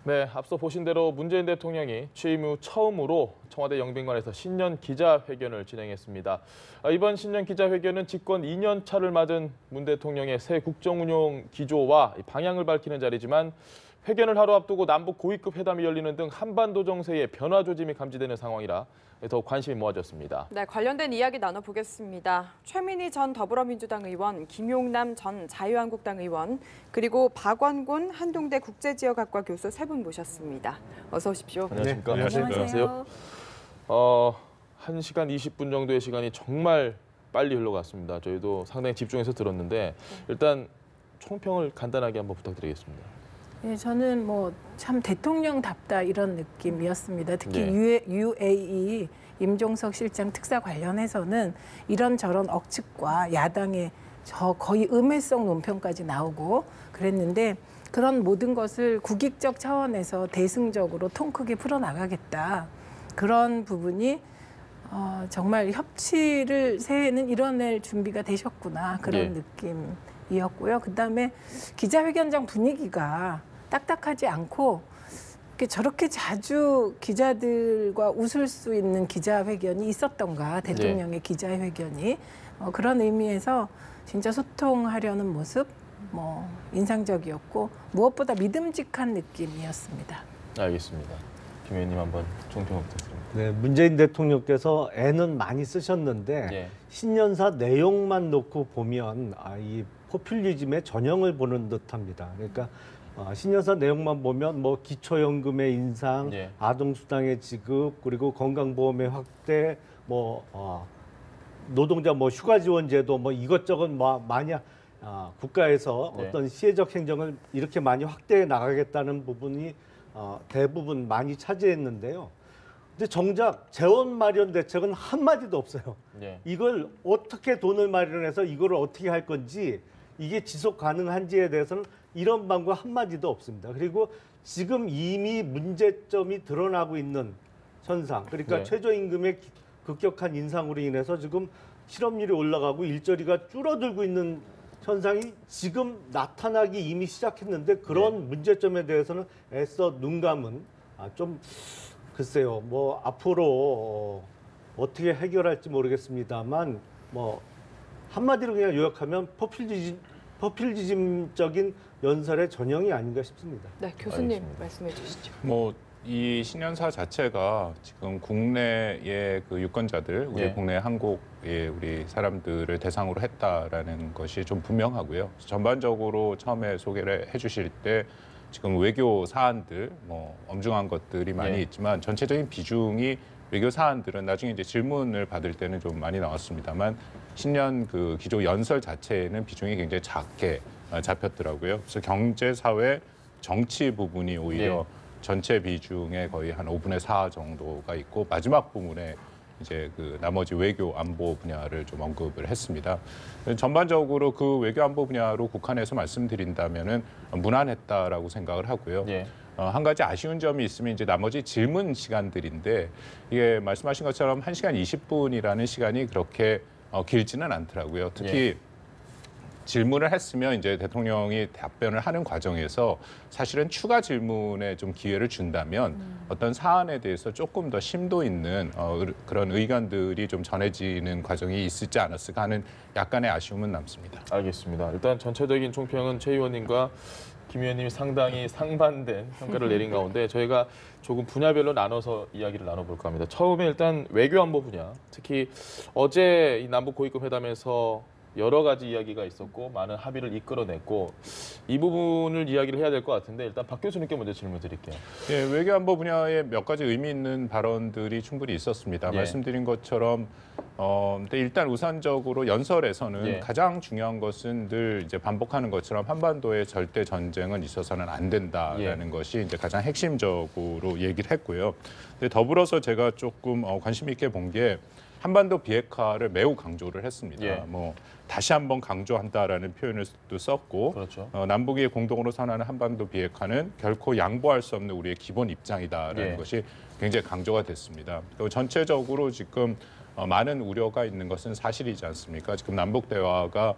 네, 앞서 보신 대로 문재인 대통령이 취임 후 처음으로 청와대 영빈관에서 신년 기자회견을 진행했습니다. 이번 신년 기자회견은 집권 2년 차를 맞은 문 대통령의 새 국정운영 기조와 방향을 밝히는 자리지만 회견을 하루 앞두고 남북 고위급 회담이 열리는 등 한반도 정세의 변화 조짐이 감지되는 상황이라 더욱 관심이 모아졌습니다. 네, 관련된 이야기 나눠보겠습니다. 최민희 전 더불어민주당 의원, 김용남 전 자유한국당 의원, 그리고 박원곤 한동대 국제지역학과 교수 세 분 모셨습니다. 어서 오십시오. 안녕하십니까? 네, 안녕하세요. 1시간 20분 정도의 시간이 정말 빨리 흘러갔습니다. 저희도 상당히 집중해서 들었는데 일단 총평을 간단하게 한번 부탁드리겠습니다. 네, 저는 참 대통령답다 이런 느낌이었습니다. 특히 네. UAE 임종석 실장 특사 관련해서는 이런저런 억측과 야당의 거의 음해성 논평까지 나오고 그랬는데 그런 모든 것을 국익적 차원에서 대승적으로 통 크게 풀어나가겠다. 그런 부분이 정말 협치를 새해에는 이뤄낼 준비가 되셨구나. 그런 느낌이었고요. 그다음에 기자회견장 분위기가 딱딱하지 않고 저렇게 자주 기자들과 웃을 수 있는 기자회견이 있었던가, 대통령의 기자회견이. 그런 의미에서 진짜 소통하려는 모습 인상적이었고 무엇보다 믿음직한 느낌이었습니다. 알겠습니다. 김 의원님 한번 총평 부탁드립니다. 네, 문재인 대통령께서 애는 많이 쓰셨는데 신년사 내용만 놓고 보면 이 포퓰리즘의 전형을 보는 듯합니다. 그러니까 신년사 내용만 보면 기초연금의 인상, 아동수당의 지급, 그리고 건강보험의 확대, 노동자 휴가지원제도 이것저것 많이 국가에서 어떤 시혜적 행정을 이렇게 많이 확대해 나가겠다는 부분이 대부분 많이 차지했는데요. 근데 정작 재원 마련 대책은 한마디도 없어요. 이걸 어떻게 돈을 마련해서 이걸 어떻게 할 건지, 이게 지속 가능한지에 대해서는 이런 방구 한마디도 없습니다. 그리고 지금 이미 문제점이 드러나고 있는 현상, 그러니까 최저임금의 급격한 인상으로 인해서 지금 실업률이 올라가고 일자리가 줄어들고 있는 현상이 지금 나타나기 이미 시작했는데 그런 문제점에 대해서는 애써 눈 감은 좀 글쎄요, 앞으로 어떻게 해결할지 모르겠습니다만 한마디로 그냥 요약하면 포퓰리즘적인 연설의 전형이 아닌가 싶습니다. 네, 교수님 말씀해 주시죠. 이 신년사 자체가 지금 국내의 그 유권자들, 우리 국내 한국의 우리 사람들을 대상으로 했다라는 것이 좀 분명하고요. 전반적으로 처음에 소개를 해주실 때 지금 외교 사안들, 엄중한 것들이 많이 있지만 전체적인 비중이 외교 사안들은 나중에 이제 질문을 받을 때는 좀 많이 나왔습니다만 신년 그 기조 연설 자체에는 비중이 굉장히 작게 잡혔더라고요. 그래서 경제, 사회, 정치 부분이 오히려 전체 비중의 거의 한 5분의 4 정도가 있고 마지막 부분에 이제 그 나머지 외교 안보 분야를 좀 언급을 했습니다. 전반적으로 그 외교 안보 분야로 국한해서 말씀드린다면은 무난했다라고 생각을 하고요. 한 가지 아쉬운 점이 있으면 이제 나머지 질문 시간들인데 이게 말씀하신 것처럼 1시간 20분이라는 시간이 그렇게 길지는 않더라고요. 특히 질문을 했으면 이제 대통령이 답변을 하는 과정에서 사실은 추가 질문에 좀 기회를 준다면 어떤 사안에 대해서 조금 더 심도 있는 그런 의견들이 좀 전해지는 과정이 있을지 않았을까 하는 약간의 아쉬움은 남습니다. 알겠습니다. 일단 전체적인 총평은 최 의원님과 김 의원님이 상당히 상반된 평가를 내린 가운데 저희가 조금 분야별로 나눠서 이야기를 나눠볼까 합니다. 처음에 일단 외교안보 분야, 특히 어제 이 남북 고위급 회담에서 여러 가지 이야기가 있었고 많은 합의를 이끌어냈고 이 부분을 이야기를 해야 될 것 같은데 일단 박 교수님께 먼저 질문 드릴게요. 외교안보 분야에 몇 가지 의미 있는 발언들이 충분히 있었습니다. 말씀드린 것처럼 근데 일단 우선적으로 연설에서는 가장 중요한 것은 늘 이제 반복하는 것처럼 한반도의 절대 전쟁은 있어서는 안 된다라는 것이 이제 가장 핵심적으로 얘기를 했고요. 근데 더불어서 제가 조금 관심 있게 본 게 한반도 비핵화를 매우 강조를 했습니다. 다시 한번 강조한다라는 표현을 또 썼고 남북이 공동으로 선언하는 한반도 비핵화는 결코 양보할 수 없는 우리의 기본 입장이다라는 것이 굉장히 강조가 됐습니다. 그리고 전체적으로 지금 많은 우려가 있는 것은 사실이지 않습니까? 지금 남북 대화가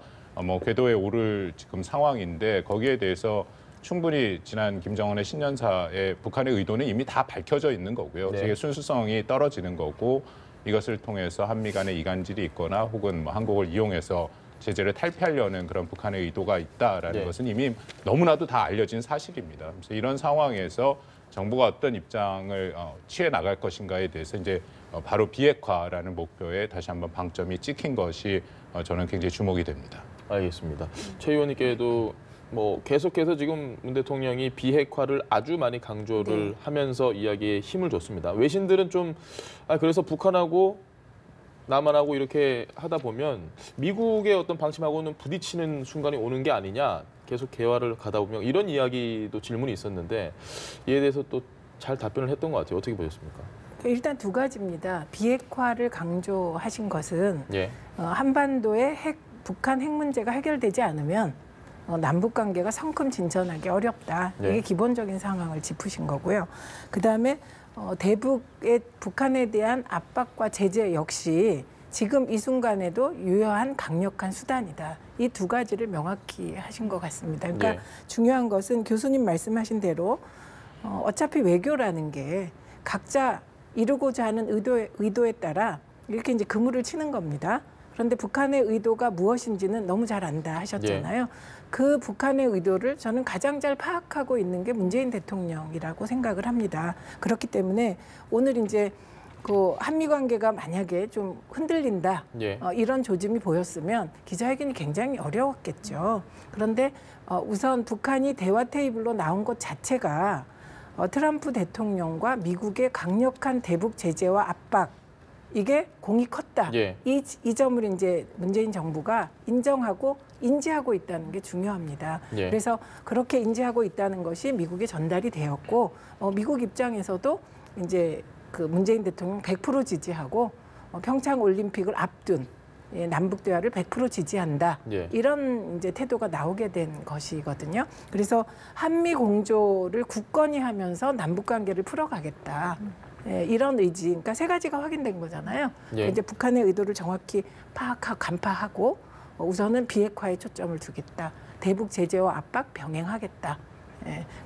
궤도에 오를 지금 상황인데 거기에 대해서 충분히 지난 김정은의 신년사의 북한의 의도는 이미 다 밝혀져 있는 거고요. 네. 되게 순수성이 떨어지는 거고 이것을 통해서 한미 간의 이간질이 있거나 혹은 뭐 한국을 이용해서 제재를 탈피하려는 그런 북한의 의도가 있다라는 네. 것은 이미 너무나도 다 알려진 사실입니다. 그래서 이런 상황에서 정부가 어떤 입장을 취해 나갈 것인가에 대해서 이제 바로 비핵화라는 목표에 다시 한번 방점이 찍힌 것이 저는 굉장히 주목이 됩니다. 알겠습니다. 최 의원님께도 뭐 계속해서 지금 문 대통령이 비핵화를 아주 많이 강조를 하면서 이야기에 힘을 줬습니다. 외신들은 좀 그래서 북한하고 남한하고 이렇게 하다 보면 미국의 어떤 방침하고는 부딪히는 순간이 오는 게 아니냐, 계속 대화를 가다 보면 이런 이야기도 질문이 있었는데 이에 대해서 또 잘 답변을 했던 것 같아요. 어떻게 보셨습니까? 일단 두 가지입니다. 비핵화를 강조하신 것은 예. 한반도의 북한 핵 문제가 해결되지 않으면 남북 관계가 성큼 진전하기 어렵다. 네. 이게 기본적인 상황을 짚으신 거고요. 그다음에 대북의 북한에 대한 압박과 제재 역시 지금 이 순간에도 유효한 강력한 수단이다. 이 두 가지를 명확히 하신 것 같습니다. 그러니까 네. 중요한 것은 교수님 말씀하신 대로 어차피 외교라는 게 각자 이루고자 하는 의도에 따라 이렇게 이제 그물을 치는 겁니다. 그런데 북한의 의도가 무엇인지는 너무 잘 안다 하셨잖아요. 그 북한의 의도를 저는 가장 잘 파악하고 있는 게 문재인 대통령이라고 생각을 합니다. 그렇기 때문에 오늘 이제 그 한미 관계가 만약에 좀 흔들린다, 예. 이런 조짐이 보였으면 기자회견이 굉장히 어려웠겠죠. 그런데 우선 북한이 대화 테이블로 나온 것 자체가 트럼프 대통령과 미국의 강력한 대북 제재와 압박, 이게 공이 컸다. 예. 이 점을 이제 문재인 정부가 인정하고 인지하고 있다는 게 중요합니다. 예. 그래서 그렇게 인지하고 있다는 것이 미국에 전달이 되었고, 미국 입장에서도 이제 그 문재인 대통령 100% 지지하고 평창 올림픽을 앞둔 남북 대화를 100% 지지한다. 예. 이런 이제 태도가 나오게 된 것이거든요. 그래서 한미 공조를 굳건히 하면서 남북 관계를 풀어가겠다. 이런 의지, 그러니까 세 가지가 확인된 거잖아요. 예. 이제 북한의 의도를 정확히 파악하고 간파하고 우선은 비핵화에 초점을 두겠다. 대북 제재와 압박 병행하겠다.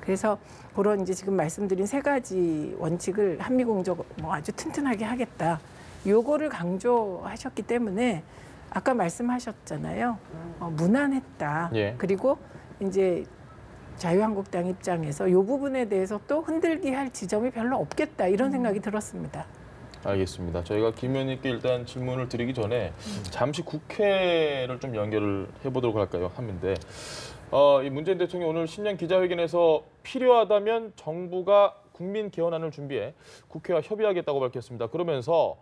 그래서 그런 이제 지금 말씀드린 세 가지 원칙을 한미 공조 뭐 아주 튼튼하게 하겠다. 요거를 강조하셨기 때문에 아까 말씀하셨잖아요. 무난했다. 예. 그리고 이제 자유한국당 입장에서 이 부분에 대해서 또 흔들기 할 지점이 별로 없겠다. 이런 생각이 들었습니다. 알겠습니다. 저희가 김 의원님께 일단 질문을 드리기 전에 잠시 국회를 좀 연결을 해보도록 할까요? 하는데 이 문재인 대통령이 오늘 신년 기자회견에서 필요하다면 정부가 국민 개헌안을 준비해 국회와 협의하겠다고 밝혔습니다. 그러면서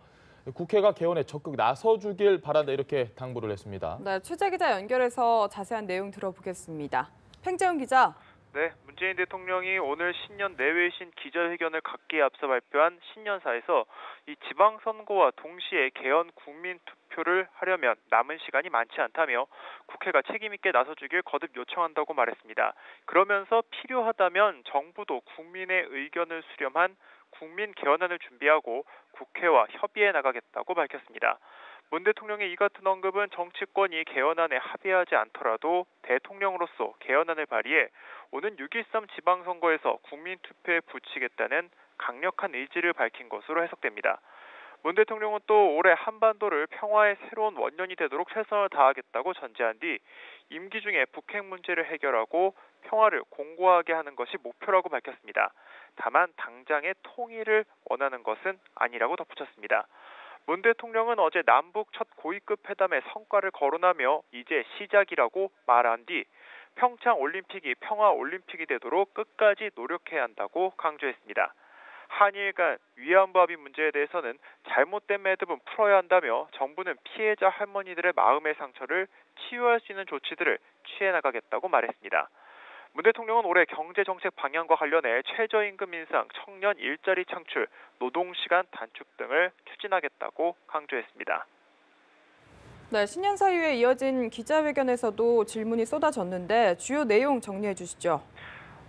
국회가 개헌에 적극 나서주길 바란다 이렇게 당부를 했습니다. 네, 취재 기자 연결해서 자세한 내용 들어보겠습니다. 팽재훈 기자. 네, 문재인 대통령이 오늘 신년 내외신 기자회견을 갖기에 앞서 발표한 신년사에서 이 지방선거와 동시에 개헌 국민투표를 하려면 남은 시간이 많지 않다며 국회가 책임 있게 나서주길 거듭 요청한다고 말했습니다. 그러면서 필요하다면 정부도 국민의 의견을 수렴한 국민 개헌안을 준비하고 국회와 협의해 나가겠다고 밝혔습니다. 문 대통령의 이 같은 언급은 정치권이 개헌안에 합의하지 않더라도 대통령으로서 개헌안을 발의해 오는 6.13 지방선거에서 국민투표에 붙이겠다는 강력한 의지를 밝힌 것으로 해석됩니다. 문 대통령은 또 올해 한반도를 평화의 새로운 원년이 되도록 최선을 다하겠다고 전제한 뒤 임기 중에 북핵 문제를 해결하고 평화를 공고하게 하는 것이 목표라고 밝혔습니다. 다만 당장의 통일을 원하는 것은 아니라고 덧붙였습니다. 문 대통령은 어제 남북 첫 고위급 회담의 성과를 거론하며 이제 시작이라고 말한 뒤 평창 올림픽이 평화 올림픽이 되도록 끝까지 노력해야 한다고 강조했습니다. 한일 간 위안부 합의 문제에 대해서는 잘못된 매듭은 풀어야 한다며 정부는 피해자 할머니들의 마음의 상처를 치유할 수 있는 조치들을 취해 나가겠다고 말했습니다. 문 대통령은 올해 경제정책 방향과 관련해 최저임금 인상, 청년 일자리 창출, 노동시간 단축 등을 추진하겠다고 강조했습니다. 네, 신년사 이후에 이어진 기자회견에서도 질문이 쏟아졌는데 주요 내용 정리해 주시죠.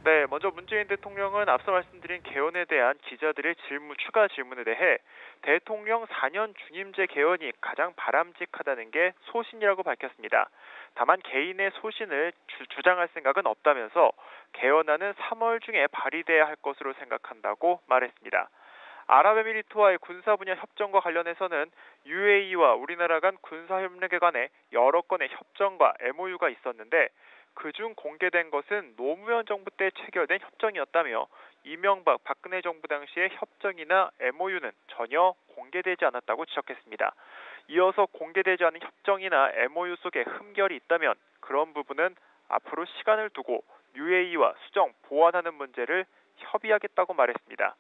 네, 먼저 문재인 대통령은 앞서 말씀드린 개헌에 대한 기자들의 추가 질문에 대해 대통령 4년 중임제 개헌이 가장 바람직하다는 게 소신이라고 밝혔습니다. 다만 개인의 소신을 주장할 생각은 없다면서 개헌안은 3월 중에 발의돼야 할 것으로 생각한다고 말했습니다. 아랍에미리트와의 군사 분야 협정과 관련해서는 UAE와 우리나라 간 군사협력에 관해 여러 건의 협정과 MOU가 있었는데 그중 공개된 것은 노무현 정부 때 체결된 협정이었다며 이명박, 박근혜 정부 당시의 협정이나 MOU는 전혀 공개되지 않았다고 지적했습니다. 이어서 공개되지 않은 협정이나 MOU 속에 흠결이 있다면 그런 부분은 앞으로 시간을 두고 UAE와 수정, 보완하는 문제를 협의하겠다고 말했습니다.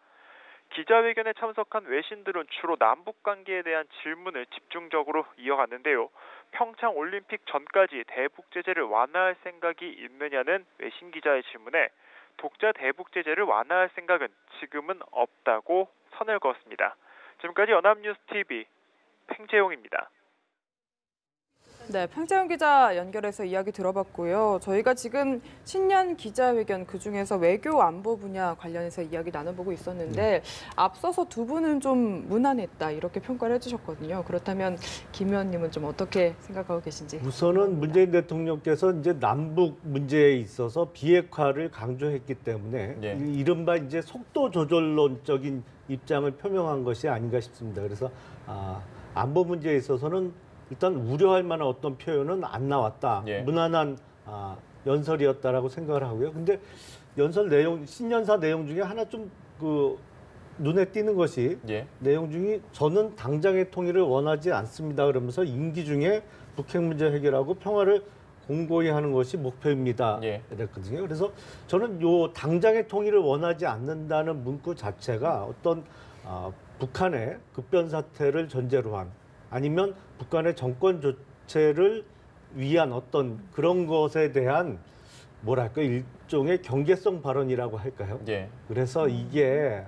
기자회견에 참석한 외신들은 주로 남북관계에 대한 질문을 집중적으로 이어갔는데요. 평창 올림픽 전까지 대북 제재를 완화할 생각이 있느냐는 외신 기자의 질문에 독자 대북 제재를 완화할 생각은 지금은 없다고 선을 그었습니다. 지금까지 연합뉴스 TV 팽재용입니다. 네, 팽재용 기자 연결해서 이야기 들어봤고요. 저희가 지금 신년 기자회견 그중에서 외교 안보 분야 관련해서 이야기 나눠보고 있었는데 앞서서 두 분은 좀 무난했다 이렇게 평가를 해주셨거든요. 그렇다면 김 의원님은 좀 어떻게 생각하고 계신지. 우선은 문재인 대통령께서 이제 남북 문제에 있어서 비핵화를 강조했기 때문에 예. 이른바 이제 속도 조절론적인 입장을 표명한 것이 아닌가 싶습니다. 그래서 안보 문제에 있어서는 일단 우려할 만한 어떤 표현은 안 나왔다. 예. 무난한 연설이었다라고 생각을 하고요. 근데 연설 내용, 신년사 내용 중에 하나 좀 눈에 띄는 것이 예. 내용 중에 저는 당장의 통일을 원하지 않습니다. 그러면서 임기 중에 북핵 문제 해결하고 평화를 공고히 하는 것이 목표입니다. 예. 이랬거든요. 그래서 저는 요 당장의 통일을 원하지 않는다는 문구 자체가 어떤 북한의 급변 사태를 전제로 한 아니면 북한의 정권 교체를 위한 어떤 그런 것에 대한 뭐랄까 일종의 경계성 발언이라고 할까요? 예. 그래서 이게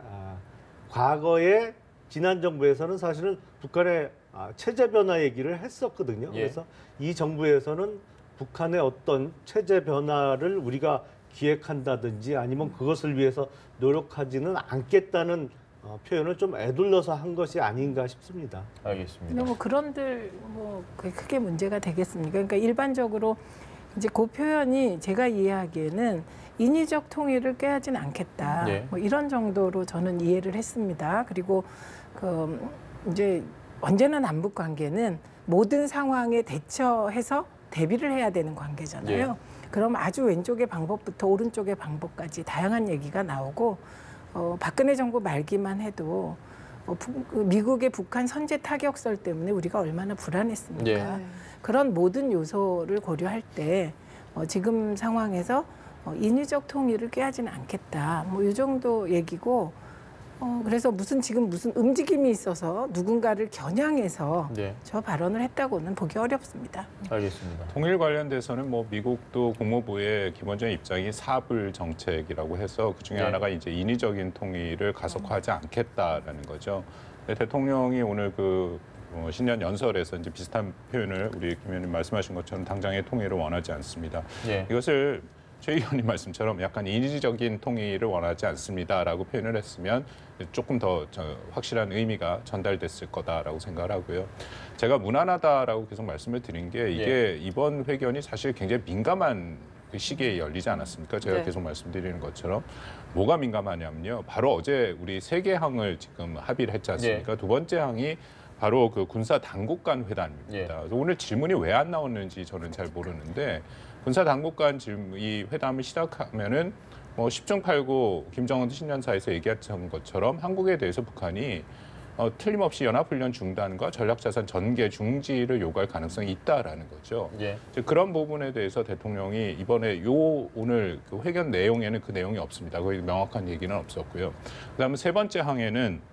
과거에 지난 정부에서는 사실은 북한의 체제 변화 얘기를 했었거든요. 예. 그래서 이 정부에서는 북한의 어떤 체제 변화를 우리가 기획한다든지 아니면 그것을 위해서 노력하지는 않겠다는 표현을 좀 애둘러서 한 것이 아닌가 싶습니다. 알겠습니다. 근데 뭐 그런들 뭐 그게 크게 문제가 되겠습니까? 그러니까 일반적으로 이제 그 표현이 제가 이해하기에는 인위적 통일을 꾀하지는 않겠다. 예. 뭐 이런 정도로 저는 이해를 했습니다. 그리고 이제 언제나 남북 관계는 모든 상황에 대처해서 대비를 해야 되는 관계잖아요. 예. 그럼 아주 왼쪽의 방법부터 오른쪽의 방법까지 다양한 얘기가 나오고 박근혜 정부 말기만 해도 미국의 북한 선제 타격설 때문에 우리가 얼마나 불안했습니까? 예. 그런 모든 요소를 고려할 때 지금 상황에서 인위적 통일을 꾀하지는 않겠다. 뭐 이 정도 얘기고 그래서 지금 무슨 움직임이 있어서 누군가를 겨냥해서 네. 저 발언을 했다고는 보기 어렵습니다. 알겠습니다. 통일 관련돼서는 뭐 미국도 국무부의 기본적인 입장이 사불 정책이라고 해서 그 중에 네. 하나가 이제 인위적인 통일을 가속화하지 않겠다라는 거죠. 대통령이 오늘 신년 연설에서 이제 비슷한 표현을 우리 김 의원님 말씀하신 것처럼 당장의 통일을 원하지 않습니다. 예. 이것을 최 의원님 말씀처럼 약간 인위적인 통일을 원하지 않습니다라고 표현을 했으면 조금 더 확실한 의미가 전달됐을 거다라고 생각을 하고요. 제가 무난하다라고 계속 말씀을 드린 게 이게 이번 회견이 사실 굉장히 민감한 시기에 열리지 않았습니까? 제가 네. 계속 말씀드리는 것처럼 뭐가 민감하냐면요. 바로 어제 우리 세 개 항을 지금 합의를 했지 않습니까? 두 번째 항이 바로 그 군사 당국 간 회담입니다. 그래서 오늘 질문이 왜 안 나왔는지 저는 잘 모르는데 군사 당국 간 이 회담을 시작하면은 뭐 10중 8구 김정은 신년사에서 얘기했던 것처럼 한국에 대해서 북한이 틀림없이 연합훈련 중단과 전략자산 전개 중지를 요구할 가능성이 있다라는 거죠. 예. 그런 부분에 대해서 대통령이 이번에 오늘 그 회견 내용에는 그 내용이 없습니다. 거의 명확한 얘기는 없었고요. 그다음에 세 번째 항에는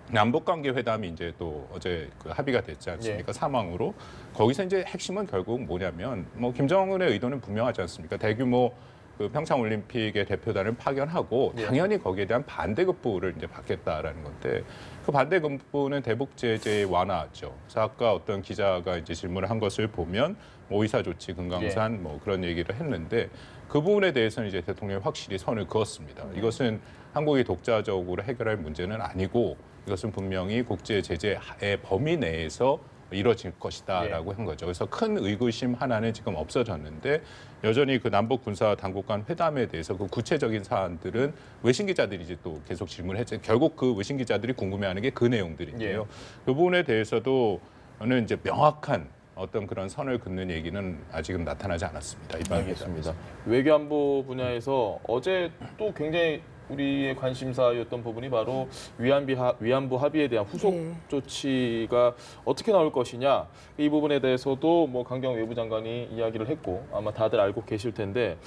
남북관계 회담이 이제 또 어제 합의가 됐지 않습니까? 사망으로. 거기서 이제 핵심은 결국 뭐냐면 김정은의 의도는 분명하지 않습니까? 대규모 그 평창 올림픽의 대표단을 파견하고 당연히 거기에 대한 반대급부를 이제 받겠다라는 건데 그 반대급부는 대북 제재 완화죠. 그래서 아까 어떤 기자가 이제 질문을 한 것을 보면 뭐 의사 조치 금강산 뭐 그런 얘기를 했는데 그 부분에 대해서는 이제 대통령이 확실히 선을 그었습니다. 이것은 한국이 독자적으로 해결할 문제는 아니고 이것은 분명히 국제 제재의 범위 내에서 이루어질 것이다라고 한 거죠. 그래서 큰 의구심 하나는 지금 없어졌는데 여전히 그 남북 군사 당국 간 회담에 대해서 그 구체적인 사안들은 외신 기자들이 이제 또 계속 질문을 했죠. 결국 그 외신 기자들이 궁금해하는 게 그 내용들인데요. 그 부분에 대해서도 저는 이제 명확한 어떤 그런 선을 긋는 얘기는 아직은 나타나지 않았습니다. 알겠습니다. 외교안보 분야에서 어제 또 굉장히 우리의 관심사였던 부분이 바로 위안부 합의에 대한 후속 조치가 어떻게 나올 것이냐. 이 부분에 대해서도 뭐 강경 외무장관이 이야기를 했고 아마 다들 알고 계실 텐데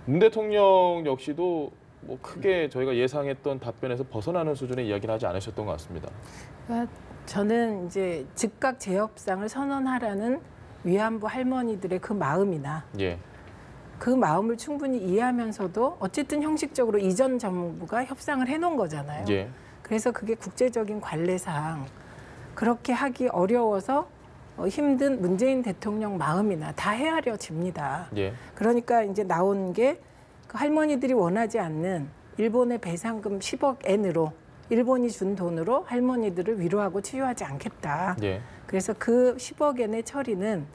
문 대통령 역시도 뭐 크게 저희가 예상했던 답변에서 벗어나는 수준의 이야기를 하지 않으셨던 것 같습니다. 그러니까 저는 이제 즉각 재협상을 선언하라는 위안부 할머니들의 그 마음이나 그 마음을 충분히 이해하면서도 어쨌든 형식적으로 이전 정부가 협상을 해놓은 거잖아요. 그래서 그게 국제적인 관례상 그렇게 하기 어려워서 힘든 문재인 대통령 마음이나 다 헤아려집니다. 그러니까 이제 나온 게 그 할머니들이 원하지 않는 일본의 배상금 10억 엔으로 일본이 준 돈으로 할머니들을 위로하고 치유하지 않겠다. 그래서 그 10억 엔의 처리는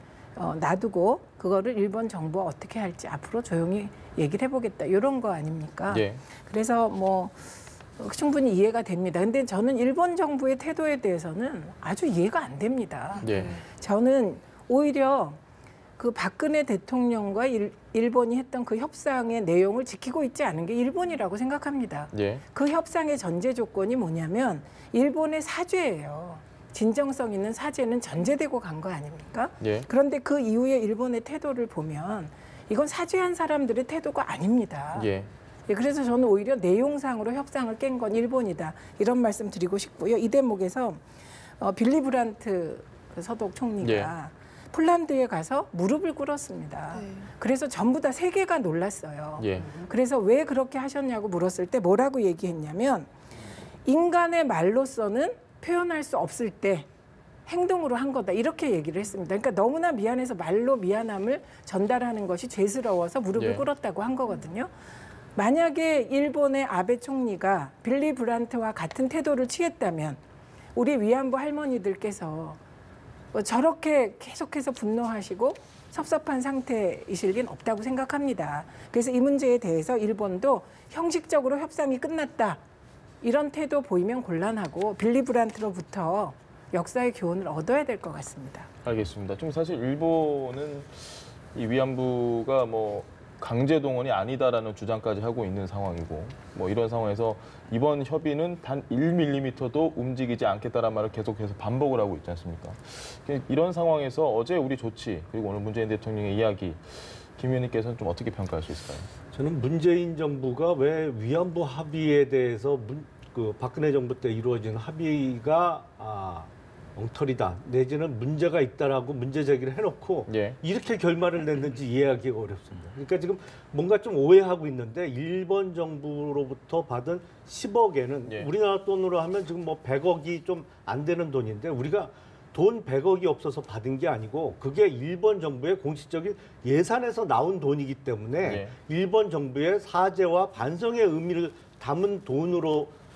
놔두고 그거를 일본 정부가 어떻게 할지 앞으로 조용히 얘기를 해보겠다. 이런 거 아닙니까? 그래서 뭐 충분히 이해가 됩니다. 근데 저는 일본 정부의 태도에 대해서는 아주 이해가 안 됩니다. 저는 오히려 그 박근혜 대통령과 일본이 했던 그 협상의 내용을 지키고 있지 않은 게 일본이라고 생각합니다. 그 협상의 전제 조건이 뭐냐면 일본의 사죄예요. 진정성 있는 사죄는 전제되고 간 거 아닙니까? 그런데 그 이후에 일본의 태도를 보면 이건 사죄한 사람들의 태도가 아닙니다. 그래서 저는 오히려 내용상으로 협상을 깬 건 일본이다. 이런 말씀 드리고 싶고요. 이 대목에서 빌리 브란트 서독 총리가 폴란드에 가서 무릎을 꿇었습니다. 그래서 전부 다 세계가 놀랐어요. 그래서 왜 그렇게 하셨냐고 물었을 때 뭐라고 얘기했냐면 인간의 말로서는 표현할 수 없을 때 행동으로 한 거다. 이렇게 얘기를 했습니다. 그러니까 너무나 미안해서 말로 미안함을 전달하는 것이 죄스러워서 무릎을 꿇었다고 한 거거든요. 만약에 일본의 아베 총리가 빌리 브란트와 같은 태도를 취했다면 우리 위안부 할머니들께서 저렇게 계속해서 분노하시고 섭섭한 상태이실 리는 없다고 생각합니다. 그래서 이 문제에 대해서 일본도 형식적으로 협상이 끝났다. 이런 태도 보이면 곤란하고 빌리 브란트로부터 역사의 교훈을 얻어야 될 것 같습니다. 알겠습니다. 좀 사실 일본은 이 위안부가 뭐 강제 동원이 아니다라는 주장까지 하고 있는 상황이고 뭐 이런 상황에서 이번 협의는 단 1mm도 움직이지 않겠다라는 말을 계속해서 반복을 하고 있지 않습니까? 이런 상황에서 어제 우리 조치 그리고 오늘 문재인 대통령의 이야기 김 의원님께서는 좀 어떻게 평가할 수 있을까요? 저는 문재인 정부가 왜 위안부 합의에 대해서 그 박근혜 정부 때 이루어진 합의가 엉터리다 내지는 문제가 있다라고 문제 제기를 해놓고 이렇게 결말을 냈는지 이해하기가 어렵습니다. 그러니까 지금 뭔가 좀 오해하고 있는데 일본 정부로부터 받은 10억에는 우리나라 돈으로 하면 지금 뭐 100억이 좀 안 되는 돈인데 우리가 돈 100억이 없어서 받은 게 아니고 그게 일본 정부의 공식적인 예산에서 나온 돈이기 때문에 일본 정부의 사죄와 반성의 의미를 담은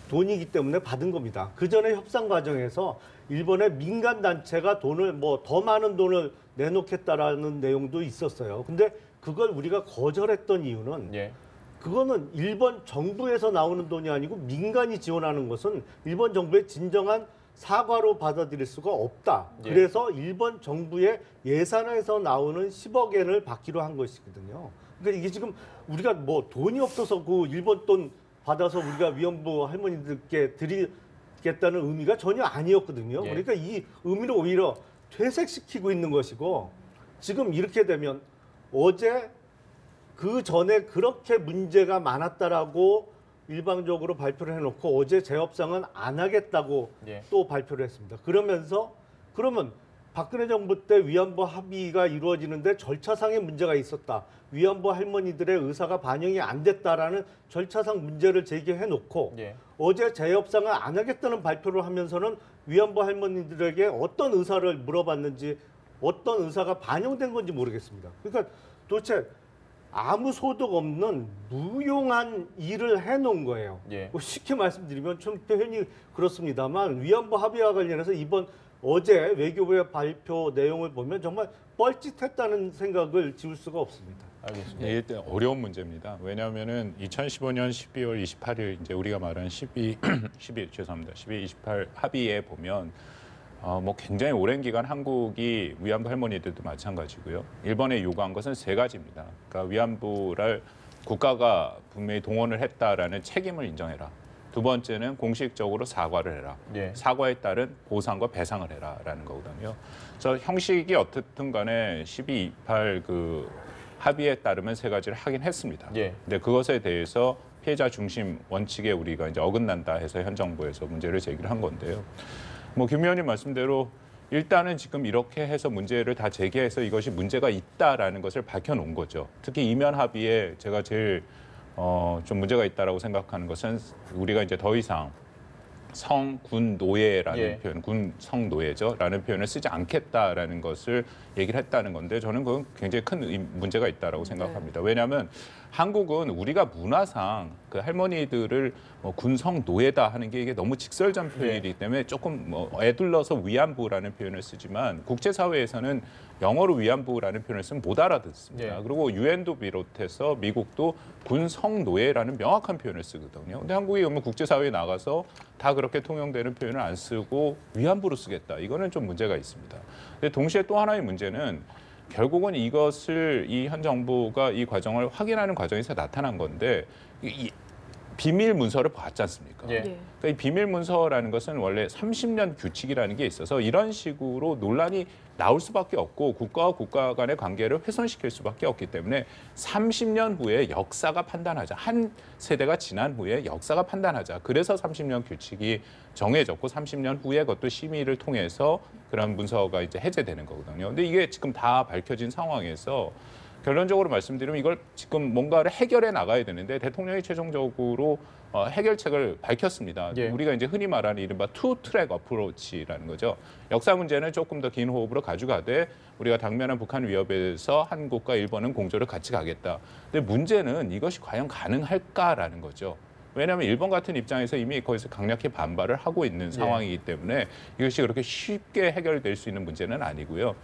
돈이기 때문에 받은 겁니다. 그 전에 협상 과정에서 일본의 민간 단체가 돈을 뭐 더 많은 돈을 내놓겠다라는 내용도 있었어요. 근데 그걸 우리가 거절했던 이유는 그거는 일본 정부에서 나오는 돈이 아니고 민간이 지원하는 것은 일본 정부의 진정한 사과로 받아들일 수가 없다. 그래서 일본 정부의 예산에서 나오는 10억 엔을 받기로 한 것이거든요. 그러니까 이게 지금 우리가 뭐 돈이 없어서 그 일본 돈 받아서 우리가 위안부 할머니들께 드리겠다는 의미가 전혀 아니었거든요. 그러니까 이 의미를 오히려 퇴색시키고 있는 것이고 지금 이렇게 되면 어제 그 전에 그렇게 문제가 많았다라고 일방적으로 발표를 해놓고 어제 재협상은 안 하겠다고 또 발표를 했습니다. 그러면 박근혜 정부 때 위안부 합의가 이루어지는데 절차상의 문제가 있었다. 위안부 할머니들의 의사가 반영이 안 됐다라는 절차상 문제를 제기해 놓고 예. 어제 재협상을 안 하겠다는 발표를 하면서는 위안부 할머니들에게 어떤 의사를 물어봤는지 어떤 의사가 반영된 건지 모르겠습니다. 그러니까 도대체 아무 소득 없는 무용한 일을 해놓은 거예요. 예. 쉽게 말씀드리면 좀 표현이 그렇습니다만 위안부 합의와 관련해서 이번 어제 외교부의 발표 내용을 보면 정말 뻘짓했다는 생각을 지울 수가 없습니다. 알겠습니다. 예, 일단 어려운 문제입니다. 왜냐하면은 2015년 12월 28일 이제 우리가 말한 12, 28 합의에 보면 뭐 굉장히 오랜 기간 한국이 위안부 할머니들도 마찬가지고요. 일본에 요구한 것은 세 가지입니다. 그러니까 위안부를 국가가 분명히 동원을 했다라는 책임을 인정해라. 두 번째는 공식적으로 사과를 해라. 예. 사과에 따른 보상과 배상을 해라라는 거거든요. 그래서 형식이 어떻든 간에 1228 그 합의에 따르면 세 가지를 하긴 했습니다. 예. 근데 그것에 대해서 피해자 중심 원칙에 우리가 이제 어긋난다 해서 현 정부에서 문제를 제기를 한 건데요. 뭐 김 의원님 말씀대로 일단은 지금 이렇게 해서 문제를 다 제기해서 이것이 문제가 있다라는 것을 밝혀놓은 거죠. 특히 이면 합의에 제가 제일 좀 문제가 있다라고 생각하는 것은 우리가 이제 더 이상 성, 군, 노예라는 예. 표현, 군, 성, 노예죠라는 표현을 쓰지 않겠다라는 것을 얘기를 했다는 건데 저는 그건 굉장히 큰 문제가 있다라고 생각합니다. 왜냐하면 한국은 우리가 문화상 그 할머니들을 군, 성, 노예다 하는 게 이게 너무 직설적 표현이기 때문에 조금 애둘러서 위안부라는 표현을 쓰지만 국제사회에서는 영어로 위안부라는 표현을 쓰면 못 알아듣습니다. 예. 그리고 유엔도 비롯해서 미국도 군, 성, 노예라는 명확한 표현을 쓰거든요. 근데 한국이 그러면 국제사회에 나가서 다 그렇게 통용되는 표현을 안 쓰고 위안부로 쓰겠다. 이거는 좀 문제가 있습니다. 근데 동시에 또 하나의 문제는 결국은 이것을 이 현 정부가 이 과정을 확인하는 과정에서 나타난 건데 이 비밀 문서를 봤지 않습니까? 예. 그러니까 이 비밀 문서라는 것은 원래 30년 규칙이라는 게 있어서 이런 식으로 논란이 나올 수밖에 없고 국가와 국가 간의 관계를 훼손시킬 수밖에 없기 때문에 30년 후에 역사가 판단하자. 한 세대가 지난 후에 역사가 판단하자. 그래서 30년 규칙이 정해졌고 30년 후에 그것도 심의를 통해서 그런 문서가 이제 해제되는 거거든요. 근데 이게 지금 다 밝혀진 상황에서 결론적으로 말씀드리면 이걸 지금 뭔가를 해결해 나가야 되는데 대통령이 최종적으로 해결책을 밝혔습니다. 예. 우리가 이제 흔히 말하는 이른바 투 트랙 어프로치라는 거죠. 역사 문제는 조금 더 긴 호흡으로 가져가되 우리가 당면한 북한 위협에서 한국과 일본은 공조를 같이 가겠다. 근데 문제는 이것이 과연 가능할까라는 거죠. 왜냐하면 일본 같은 입장에서 이미 거기서 강력히 반발을 하고 있는 상황이기 때문에 이것이 그렇게 쉽게 해결될 수 있는 문제는 아니고요.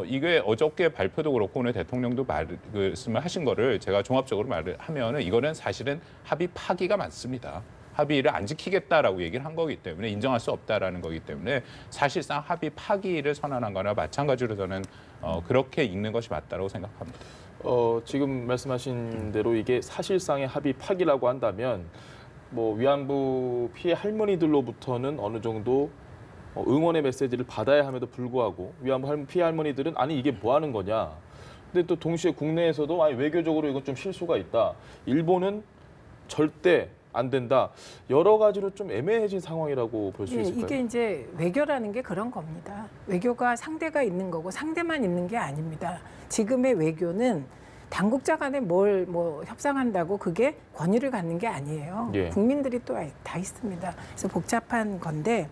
이게 어저께 발표도 그렇고 오늘 대통령도 말씀을 하신 거를 제가 종합적으로 말을 하면은 이거는 사실은 합의 파기가 많습니다. 합의를 안 지키겠다라고 얘기를 한 거기 때문에 인정할 수 없다라는 거기 때문에 사실상 합의 파기를 선언한 거나 마찬가지로 저는 그렇게 읽는 것이 맞다고 생각합니다. 지금 말씀하신 대로 이게 사실상의 합의 파기라고 한다면 뭐 위안부 피해 할머니들로부터는 어느 정도 응원의 메시지를 받아야 함에도 불구하고 위안부 피해 할머니들은 아니 이게 뭐 하는 거냐. 근데 또 동시에 국내에서도 아니 외교적으로 이건 좀 실수가 있다. 일본은 절대 안 된다. 여러 가지로 좀 애매해진 상황이라고 볼 수 예, 있을까요? 이게 이제 외교라는 게 그런 겁니다. 외교가 상대가 있는 거고 상대만 있는 게 아닙니다. 지금의 외교는 당국자 간에 뭘 협상한다고 그게 권위를 갖는 게 아니에요. 예. 국민들이 또 다 있습니다. 그래서 복잡한 건데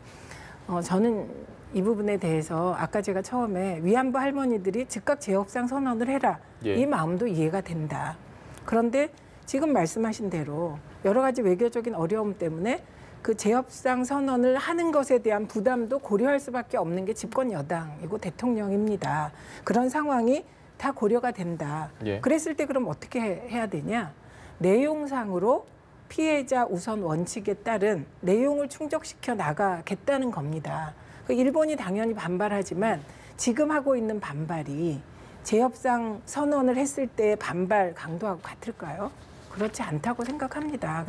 저는 이 부분에 대해서 아까 제가 처음에 위안부 할머니들이 즉각 재협상 선언을 해라. 예. 이 마음도 이해가 된다. 그런데 지금 말씀하신 대로 여러 가지 외교적인 어려움 때문에 그 재협상 선언을 하는 것에 대한 부담도 고려할 수밖에 없는 게 집권 여당이고 대통령입니다. 그런 상황이 다 고려가 된다. 예. 그랬을 때 그럼 어떻게 해야 되냐? 내용상으로 피해자 우선 원칙에 따른 내용을 충족시켜 나가겠다는 겁니다. 일본이 당연히 반발하지만 지금 하고 있는 반발이 재협상 선언을 했을 때의 반발 강도하고 같을까요? 그렇지 않다고 생각합니다.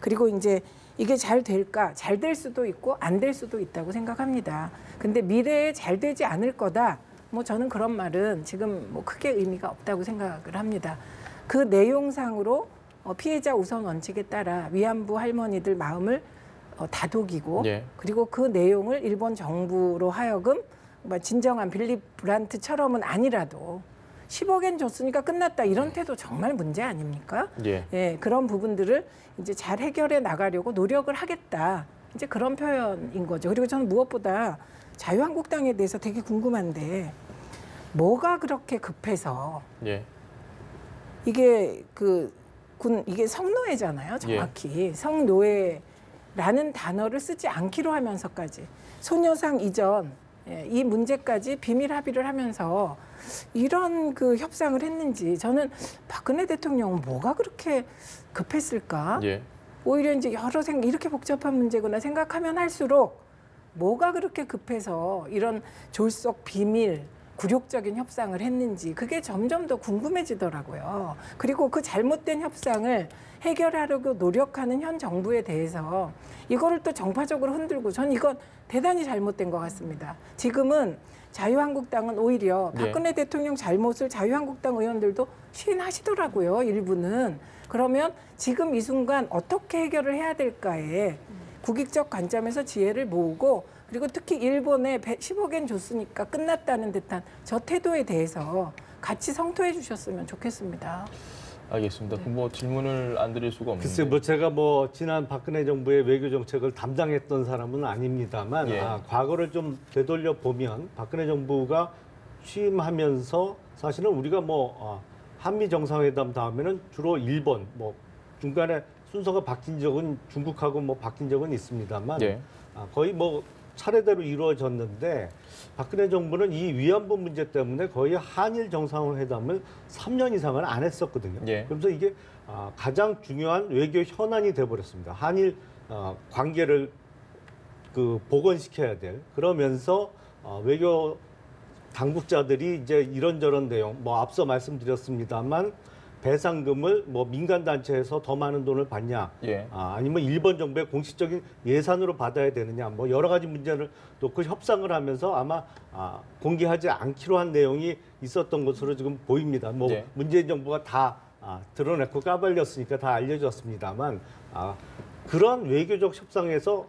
그리고 이제 이게 잘 될까? 잘 될 수도 있고 안 될 수도 있다고 생각합니다. 근데 미래에 잘 되지 않을 거다. 저는 그런 말은 지금 크게 의미가 없다고 생각을 합니다. 그 내용상으로 피해자 우선 원칙에 따라 위안부 할머니들 마음을 다독이고 예. 그리고 그 내용을 일본 정부로 하여금 뭐 진정한 빌리 브란트처럼은 아니라도 10억엔 줬으니까 끝났다 이런 태도 정말 문제 아닙니까? 예. 예, 그런 부분들을 이제 잘 해결해 나가려고 노력을 하겠다. 이제 그런 표현인 거죠. 그리고 저는 무엇보다 자유한국당에 대해서 되게 궁금한데 뭐가 그렇게 급해서 예. 이게 이게 성노예잖아요. 정확히 성노예라는 단어를 쓰지 않기로 하면서까지 소녀상 이전 이 문제까지 비밀 합의를 하면서 이런 그 협상을 했는지 저는 박근혜 대통령은 뭐가 그렇게 급했을까? 예. 오히려 이제 여러 이렇게 복잡한 문제구나 생각하면 할수록 뭐가 그렇게 급해서 이런 졸속 비밀 굴욕적인 협상을 했는지 그게 점점 더 궁금해지더라고요. 그리고 그 잘못된 협상을 해결하려고 노력하는 현 정부에 대해서 이거를 또 정파적으로 흔들고 전 이건 대단히 잘못된 것 같습니다. 지금은 자유한국당은 오히려 박근혜 대통령 잘못을 자유한국당 의원들도 시인하시더라고요. 일부는. 그러면 지금 이 순간 어떻게 해결을 해야 될까에 국익적 관점에서 지혜를 모으고 그리고 특히 일본에 10억엔 줬으니까 끝났다는 듯한 저 태도에 대해서 같이 성토해 주셨으면 좋겠습니다. 알겠습니다. 뭐 질문을 안 드릴 수가 없는데. 글쎄, 뭐 제가 뭐 지난 박근혜 정부의 외교 정책을 담당했던 사람은 아닙니다만 예. 과거를 좀 되돌려 보면 박근혜 정부가 취임하면서 사실은 우리가 한미 정상회담 다음에는 주로 일본 중간에 순서가 바뀐 적은 중국하고 바뀐 적은 있습니다만 예. 거의 차례대로 이루어졌는데 박근혜 정부는 이 위안부 문제 때문에 거의 한일 정상회담을 3년 이상을 안 했었거든요. 예. 그래서 이게 가장 중요한 외교 현안이 돼버렸습니다. 한일 관계를 복원시켜야 될 그러면서 외교 당국자들이 이제 이런저런 내용 앞서 말씀드렸습니다만 배상금을 민간 단체에서 더 많은 돈을 받냐, 예. 아니면 일본 정부의 공식적인 예산으로 받아야 되느냐, 여러 가지 문제를 놓고 협상을 하면서 아마 공개하지 않기로 한 내용이 있었던 것으로 지금 보입니다. 예. 문재인 정부가 다 드러냈고 까발렸으니까 다 알려졌습니다만 그런 외교적 협상에서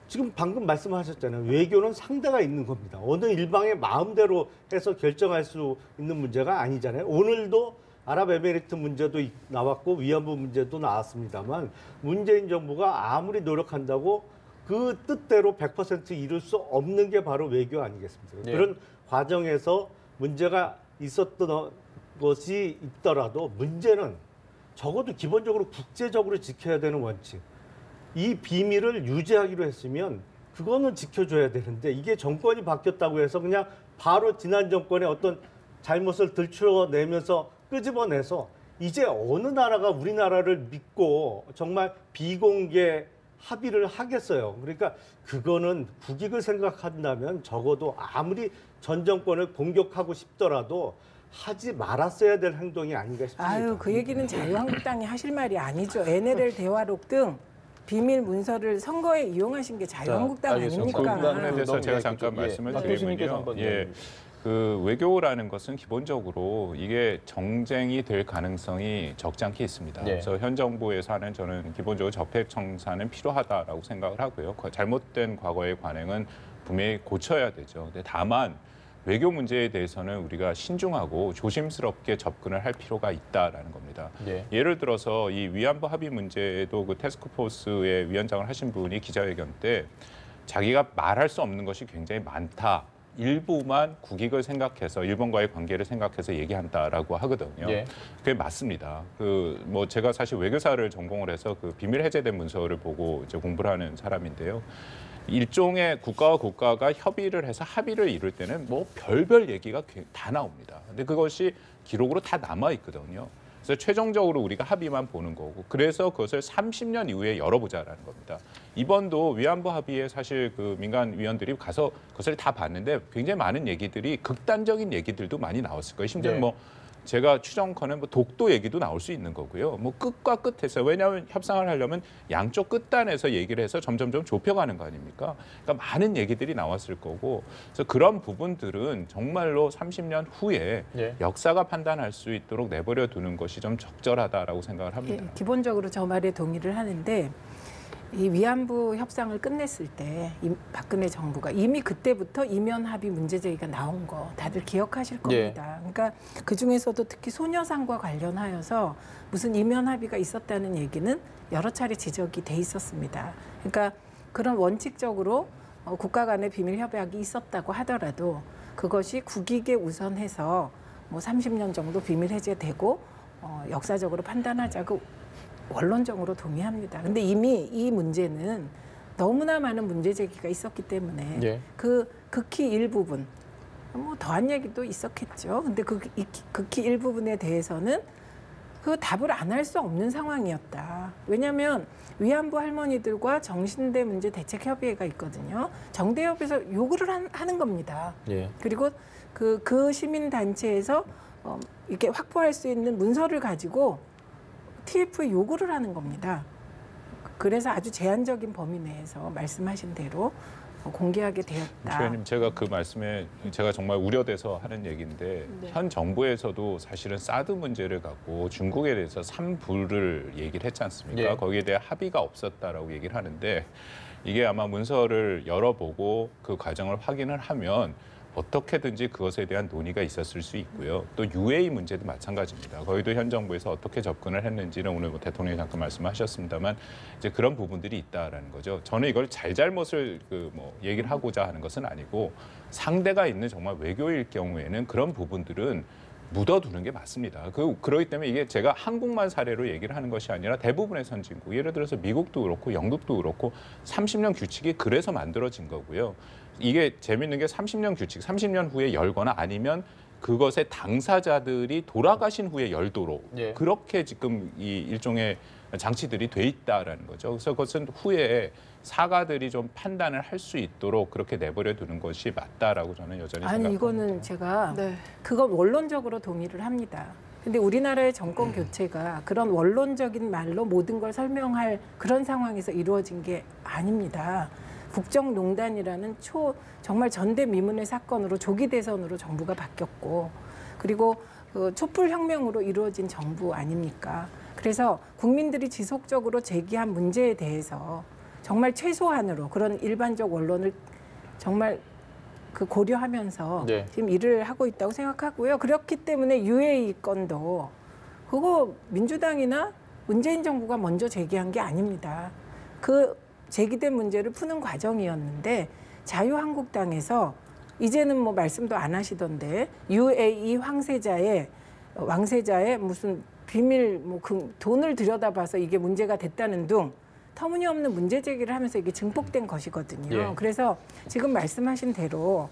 지금 방금 말씀하셨잖아요. 외교는 상대가 있는 겁니다. 어느 일방의 마음대로 해서 결정할 수 있는 문제가 아니잖아요. 오늘도 아랍에미리트 문제도 나왔고 위안부 문제도 나왔습니다만 문재인 정부가 아무리 노력한다고 그 뜻대로 100% 이룰 수 없는 게 바로 외교 아니겠습니까? 네. 그런 과정에서 문제가 있었던 것이 있더라도 문제는 적어도 기본적으로 국제적으로 지켜야 되는 원칙. 이 비밀을 유지하기로 했으면 그거는 지켜줘야 되는데 이게 정권이 바뀌었다고 해서 그냥 바로 지난 정권의 어떤 잘못을 들추어내면서 끄집어내서 이제 어느 나라가 우리나라를 믿고 정말 비공개 합의를 하겠어요. 그러니까 그거는 국익을 생각한다면 적어도 아무리 전 정권을 공격하고 싶더라도 하지 말았어야 될 행동이 아닌가 싶습니다. 아유, 그 얘기는 자유한국당이 하실 말이 아니죠. NLL 대화록 등 비밀 문서를 선거에 이용하신 게 자유한국당 알겠습니다. 아닙니까? 그 부분에 그래서 대해서 제가 얘기 잠깐 좀, 말씀을 박 교수님께서 드리면요. 한번 예. 그 외교라는 것은 기본적으로 이게 정쟁이 될 가능성이 적지 않게 있습니다. 네. 그래서 현 정부에서는 저는 기본적으로 적폐 청산은 필요하다라고 생각을 하고요. 잘못된 과거의 관행은 분명히 고쳐야 되죠. 근데 다만 외교 문제에 대해서는 우리가 신중하고 조심스럽게 접근을 할 필요가 있다라는 겁니다. 네. 예를 들어서 이 위안부 합의 문제에도 그 태스크포스의 위원장을 하신 분이 기자회견 때 자기가 말할 수 없는 것이 굉장히 많다. 일부만 국익을 생각해서 일본과의 관계를 생각해서 얘기한다라고 하거든요. 예. 그게 맞습니다. 제가 사실 외교사를 전공을 해서 그 비밀 해제된 문서를 보고 이제 공부를 하는 사람인데요. 일종의 국가와 국가가 협의를 해서 합의를 이룰 때는 별별 얘기가 다 나옵니다. 근데 그것이 기록으로 다 남아 있거든요. 그래서 최종적으로 우리가 합의만 보는 거고, 그래서 그것을 30년 이후에 열어보자라는 겁니다. 이번도 위안부 합의에 사실 그 민간 위원들이 가서 그것을 다 봤는데 굉장히 많은 얘기들이 극단적인 얘기들도 많이 나왔을 거예요. 심지어 네. 제가 추정컨은 독도 얘기도 나올 수 있는 거고요. 끝과 끝에서, 왜냐하면 협상을 하려면 양쪽 끝단에서 얘기를 해서 점점점 좁혀가는 거 아닙니까? 그러니까 많은 얘기들이 나왔을 거고, 그래서 그런 부분들은 정말로 30년 후에 예. 역사가 판단할 수 있도록 내버려 두는 것이 좀 적절하다라고 생각을 합니다. 기본적으로 저 말에 동의를 하는데 이 위안부 협상을 끝냈을 때 박근혜 정부가 이미 그때부터 이면 합의 문제 제기가 나온 거 다들 기억하실 겁니다. 그러니까 그 중에서도 특히 소녀상과 관련하여서 무슨 이면 합의가 있었다는 얘기는 여러 차례 지적이 돼 있었습니다. 그러니까 그런 원칙적으로 국가 간의 비밀 협약이 있었다고 하더라도 그것이 국익에 우선해서 뭐 30년 정도 비밀 해제되고 역사적으로 판단하자고 원론적으로 동의합니다. 근데 이미 이 문제는 너무나 많은 문제 제기가 있었기 때문에 그 극히 일부분, 뭐 더한 얘기도 있었겠죠. 근데 그 극히 일부분에 대해서는 그 답을 안 할 수 없는 상황이었다. 왜냐하면 위안부 할머니들과 정신대 문제 대책협의회가 있거든요. 정대협에서 요구를 하는 겁니다. 그리고 그 시민단체에서 이렇게 확보할 수 있는 문서를 가지고 TF에 요구를 하는 겁니다. 그래서 아주 제한적인 범위 내에서 말씀하신 대로 공개하게 되었다. 최 의원님, 제가 그 말씀에 제가 정말 우려돼서 하는 얘기인데 현 정부에서도 사실은 사드 문제를 갖고 중국에 대해서 삼불을 얘기를 했지 않습니까? 거기에 대해 합의가 없었다라고 얘기를 하는데 이게 아마 문서를 열어보고 그 과정을 확인을 하면 어떻게든지 그것에 대한 논의가 있었을 수 있고요. 또 UA 문제도 마찬가지입니다. 거기도 현 정부에서 어떻게 접근을 했는지는 오늘 뭐 대통령이 잠깐 말씀하셨습니다만 이제 그런 부분들이 있다라는 거죠. 저는 이걸 잘잘못을 얘기를 하고자 하는 것은 아니고 상대가 있는 정말 외교일 경우에는 그런 부분들은 묻어두는 게 맞습니다. 그렇기 때문에 이게 제가 한국만 사례로 얘기를 하는 것이 아니라 대부분의 선진국, 예를 들어서 미국도 그렇고 영국도 그렇고 30년 규칙이 그래서 만들어진 거고요. 이게 재밌는 게 30년 규칙, 30년 후에 열거나 아니면 그것의 당사자들이 돌아가신 후에 열도록 그렇게 지금 이 일종의 장치들이 돼 있다라는 거죠. 그래서 그것은 후에 사가들이 좀 판단을 할 수 있도록 그렇게 내버려 두는 것이 맞다라고 저는 여전히 생각합니다. 아니 이거는 제가 그건 원론적으로 동의를 합니다. 근데 우리나라의 정권 교체가 그런 원론적인 말로 모든 걸 설명할 그런 상황에서 이루어진 게 아닙니다. 국정농단이라는 정말 전대미문의 사건으로 조기 대선으로 정부가 바뀌었고 그리고 그 촛불혁명으로 이루어진 정부 아닙니까? 그래서 국민들이 지속적으로 제기한 문제에 대해서 정말 최소한으로 그런 일반적 원론을 정말 고려하면서 지금 일을 하고 있다고 생각하고요. 그렇기 때문에 UAE 건도 그거 민주당이나 문재인 정부가 먼저 제기한 게 아닙니다. 그 제기된 문제를 푸는 과정이었는데 자유한국당에서 이제는 뭐 말씀도 안 하시던데 UAE 왕세자의 무슨 비밀 돈을 들여다봐서 이게 문제가 됐다는 등 터무니없는 문제 제기를 하면서 이게 증폭된 것이거든요. 그래서 지금 말씀하신 대로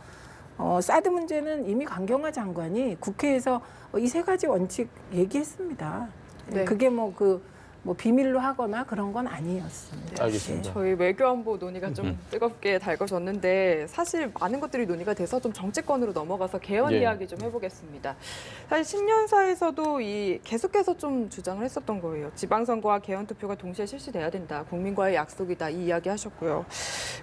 사드 문제는 이미 강경화 장관이 국회에서 이 세 가지 원칙 얘기했습니다. 그게 뭐 비밀로 하거나 그런 건 아니었습니다. 알겠습니다. 저희 외교안보 논의가 좀 뜨겁게 달궈졌는데 사실 많은 것들이 논의가 돼서 좀 정치권으로 넘어가서 개헌 이야기 좀 해보겠습니다. 사실 신년사에서도 계속해서 좀 주장을 했었던 거예요. 지방선거와 개헌 투표가 동시에 실시돼야 된다. 국민과의 약속이다. 이 이야기 하셨고요.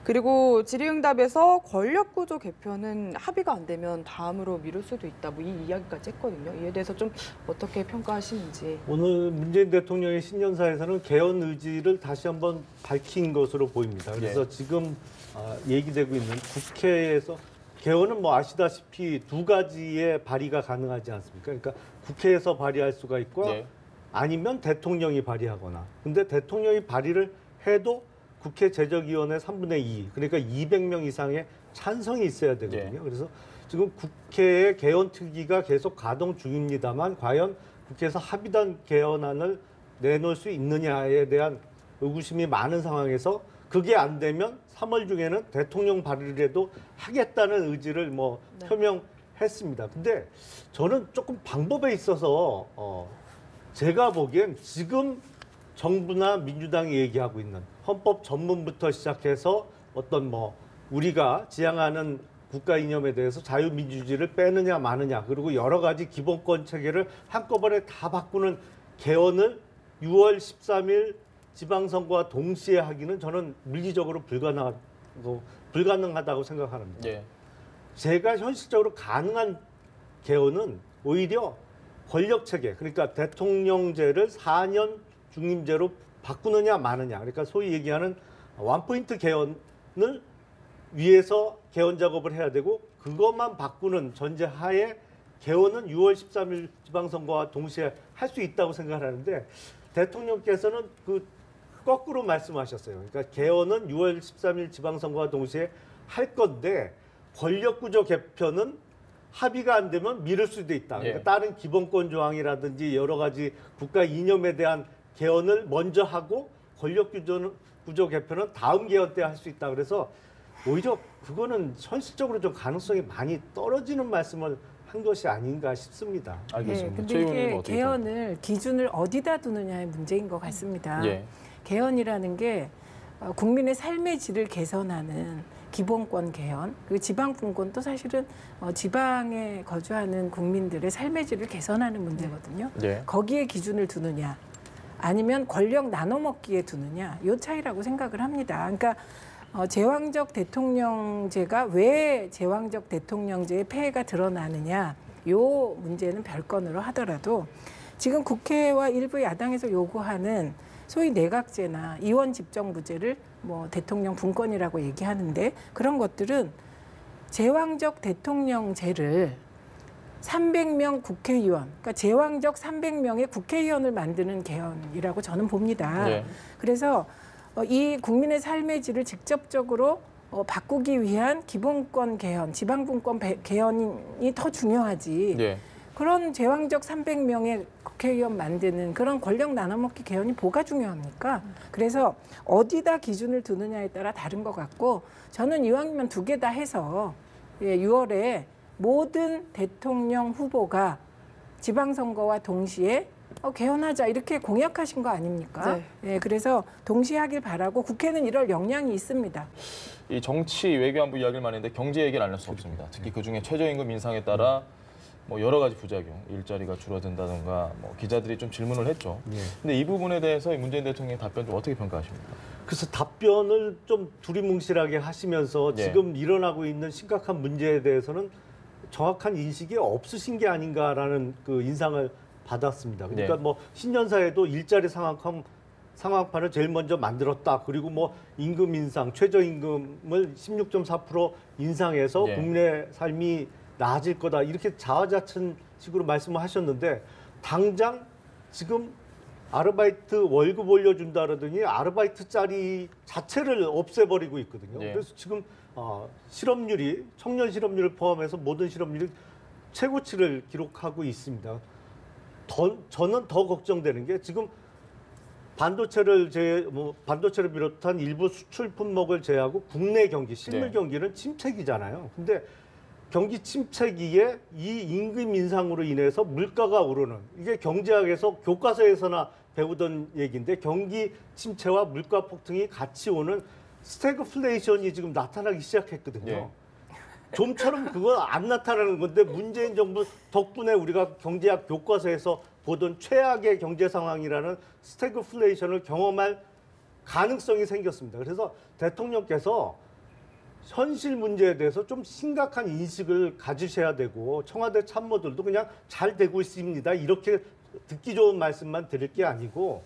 그리고 질의응답에서 권력구조 개편은 합의가 안 되면 다음으로 미룰 수도 있다. 뭐 이 이야기까지 했거든요. 이에 대해서 좀 어떻게 평가하시는지. 오늘 문재인 대통령의 신년사에서는 개헌 의지를 다시 한번 밝힌 것으로 보입니다. 그래서 지금 얘기되고 있는 국회에서 개헌은 뭐 아시다시피 두 가지의 발의가 가능하지 않습니까? 그러니까 국회에서 발의할 수가 있고 아니면 대통령이 발의하거나. 근데 대통령이 발의를 해도 국회 제적위원회 3분의 2, 그러니까 200명 이상의 찬성이 있어야 되거든요. 그래서 지금 국회의 개헌 특위가 계속 가동 중입니다만 과연 국회에서 합의된 개헌안을 내놓을 수 있느냐에 대한 의구심이 많은 상황에서 그게 안 되면 3월 중에는 대통령 발의라도 하겠다는 의지를 표명했습니다. 근데 저는 조금 방법에 있어서 제가 보기엔 지금 정부나 민주당이 얘기하고 있는 헌법 전문부터 시작해서 어떤 우리가 지향하는 국가 이념에 대해서 자유민주주의를 빼느냐 마느냐 그리고 여러 가지 기본권 체계를 한꺼번에 다 바꾸는 개헌을 6월 13일 지방선거와 동시에 하기는 저는 물리적으로 불가능하다고 생각합니다. 제가 현실적으로 가능한 개헌은 오히려 권력체계, 그러니까 대통령제를 4년 중임제로 바꾸느냐 마느냐. 그러니까 소위 얘기하는 원포인트 개헌을 위해서 개헌 작업을 해야 되고 그것만 바꾸는 전제하에 개헌은 6월 13일 지방선거와 동시에 할 수 있다고 생각하는데 대통령께서는 그 거꾸로 말씀하셨어요. 그러니까 개헌은 6월 13일 지방선거와 동시에 할 건데 권력구조 개편은 합의가 안 되면 미룰 수도 있다. 그러니까 예. 다른 기본권 조항이라든지 여러 가지 국가 이념에 대한 개헌을 먼저 하고 권력구조 개편은 다음 개헌 때 할 수 있다. 그래서 오히려 그거는 현실적으로 좀 가능성이 많이 떨어지는 말씀을 한 것이 아닌가 싶습니다. 알겠습니다. 근데 최 의원님은 이게 어떻게 개헌을 기준을 어디다 두느냐의 문제인 것 같습니다. 예. 개헌이라는 게 국민의 삶의 질을 개선하는 기본권 개헌, 그리고 지방분권도 사실은 지방에 거주하는 국민들의 삶의 질을 개선하는 문제거든요. 예. 거기에 기준을 두느냐, 아니면 권력 나눠먹기에 두느냐, 이 차이라고 생각을 합니다. 그러니까 제왕적 대통령제가 왜 제왕적 대통령제의 폐해가 드러나느냐, 이 문제는 별건으로 하더라도 지금 국회와 일부 야당에서 요구하는 소위 내각제나 이원 집정부제를 뭐 대통령 분권이라고 얘기하는데 그런 것들은 제왕적 대통령제를 300명 국회의원, 그러니까 제왕적 300명의 국회의원을 만드는 개헌이라고 저는 봅니다. 네. 그래서 이 국민의 삶의 질을 직접적으로 바꾸기 위한 기본권 개헌, 지방분권 개헌이 더 중요하지. 예. 그런 제왕적 300명의 국회의원 만드는 그런 권력 나눠먹기 개헌이 뭐가 중요합니까? 그래서 어디다 기준을 두느냐에 따라 다른 것 같고 저는 이왕이면 두 개 다 해서 6월에 모든 대통령 후보가 지방선거와 동시에 개헌하자 이렇게 공약하신 거 아닙니까? 네. 예, 그래서 동시에 하길 바라고 국회는 이럴 역량이 있습니다. 이 정치 외교안보 이야기를 많이 했는데 경제 얘기를 안 할 수 없습니다. 특히 그중에 최저임금 인상에 따라 뭐 여러 가지 부작용, 일자리가 줄어든다든가 뭐 기자들이 좀 질문을 했죠. 근데 이 부분에 대해서 문재인 대통령의 답변 좀 어떻게 평가하십니까? 그래서 답변을 좀 두리뭉실하게 하시면서 네. 지금 일어나고 있는 심각한 문제에 대해서는 정확한 인식이 없으신 게 아닌가라는 그 인상을 받았습니다. 그러니까 네. 뭐 신년사에도 일자리 상황판을 제일 먼저 만들었다. 그리고 뭐 임금 인상, 최저임금을 16.4% 인상해서 네. 국민의 삶이 나아질 거다. 이렇게 자화자찬식으로 말씀을 하셨는데 당장 지금 아르바이트 월급 올려준다 그러더니 아르바이트 자리 자체를 없애버리고 있거든요. 네. 그래서 지금 실업률이 청년 실업률을 포함해서 모든 실업률이 최고치를 기록하고 있습니다. 저는 더 걱정되는 게 지금 반도체를 비롯한 일부 수출 품목을 제외하고 국내 경기, 실물 네. 경기는 침체기잖아요. 근데 경기 침체기에 이 임금 인상으로 인해서 물가가 오르는 이게 경제학에서 교과서에서나 배우던 얘기인데 경기 침체와 물가 폭등이 같이 오는 스태그플레이션이 지금 나타나기 시작했거든요. 네. 좀처럼 그건 안 나타나는 건데 문재인 정부 덕분에 우리가 경제학 교과서에서 보던 최악의 경제 상황이라는 스태그플레이션을 경험할 가능성이 생겼습니다. 그래서 대통령께서 현실 문제에 대해서 좀 심각한 인식을 가지셔야 되고 청와대 참모들도 그냥 잘 되고 있습니다. 이렇게 듣기 좋은 말씀만 드릴 게 아니고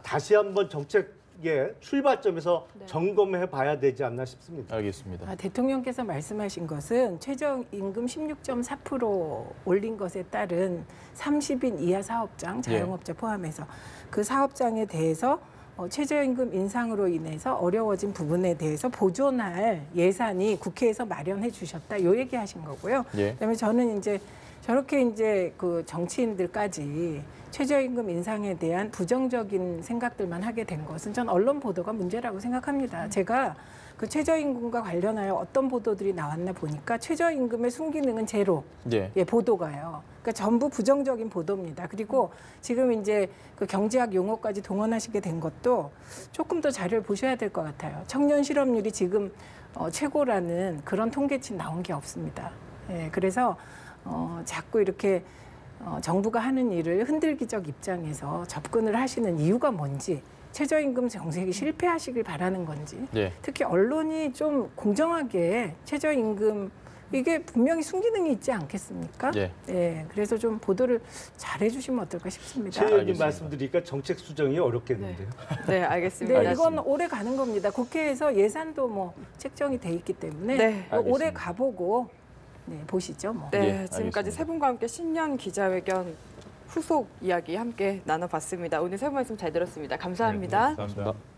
다시 한번 정책의 출발점에서 네. 점검해 봐야 되지 않나 싶습니다. 알겠습니다. 대통령께서 말씀하신 것은 최저임금 16.4% 올린 것에 따른 30인 이하 사업장, 자영업자 포함해서 그 사업장에 대해서 최저임금 인상으로 인해서 어려워진 부분에 대해서 보존할 예산이 국회에서 마련해 주셨다. 요 얘기 하신 거고요. 예. 그다음에 저는 이제 저렇게 이제 그 정치인들까지 최저임금 인상에 대한 부정적인 생각들만 하게 된 것은 전 언론 보도가 문제라고 생각합니다. 제가 그 최저임금과 관련하여 어떤 보도들이 나왔나 보니까 최저임금의 순기능은 제로. 예. 보도가요. 그러니까 전부 부정적인 보도입니다. 그리고 지금 이제 그 경제학 용어까지 동원하시게 된 것도 조금 더 자료를 보셔야 될 것 같아요. 청년 실업률이 지금 최고라는 그런 통계치 나온 게 없습니다. 예, 그래서 자꾸 이렇게 정부가 하는 일을 흔들기적 입장에서 접근을 하시는 이유가 뭔지, 최저임금 정책이 실패하시길 바라는 건지, 예. 특히 언론이 좀 공정하게 최저임금 이게 분명히 순기능이 있지 않겠습니까? 예. 예, 그래서 좀 보도를 잘 해주시면 어떨까 싶습니다. 최 의원님 알겠습니다. 말씀드리니까 정책 수정이 어렵겠는데요. 네, 알겠습니다. 네, 이건 오래 가는 겁니다. 국회에서 예산도 뭐 책정이 돼 있기 때문에 네. 오래 알겠습니다. 가보고 보시죠. 뭐. 네, 예, 지금까지 알겠습니다. 세 분과 함께 신년 기자회견 후속 이야기 함께 나눠봤습니다. 오늘 세 분 말씀 잘 들었습니다. 감사합니다. 감사합니다.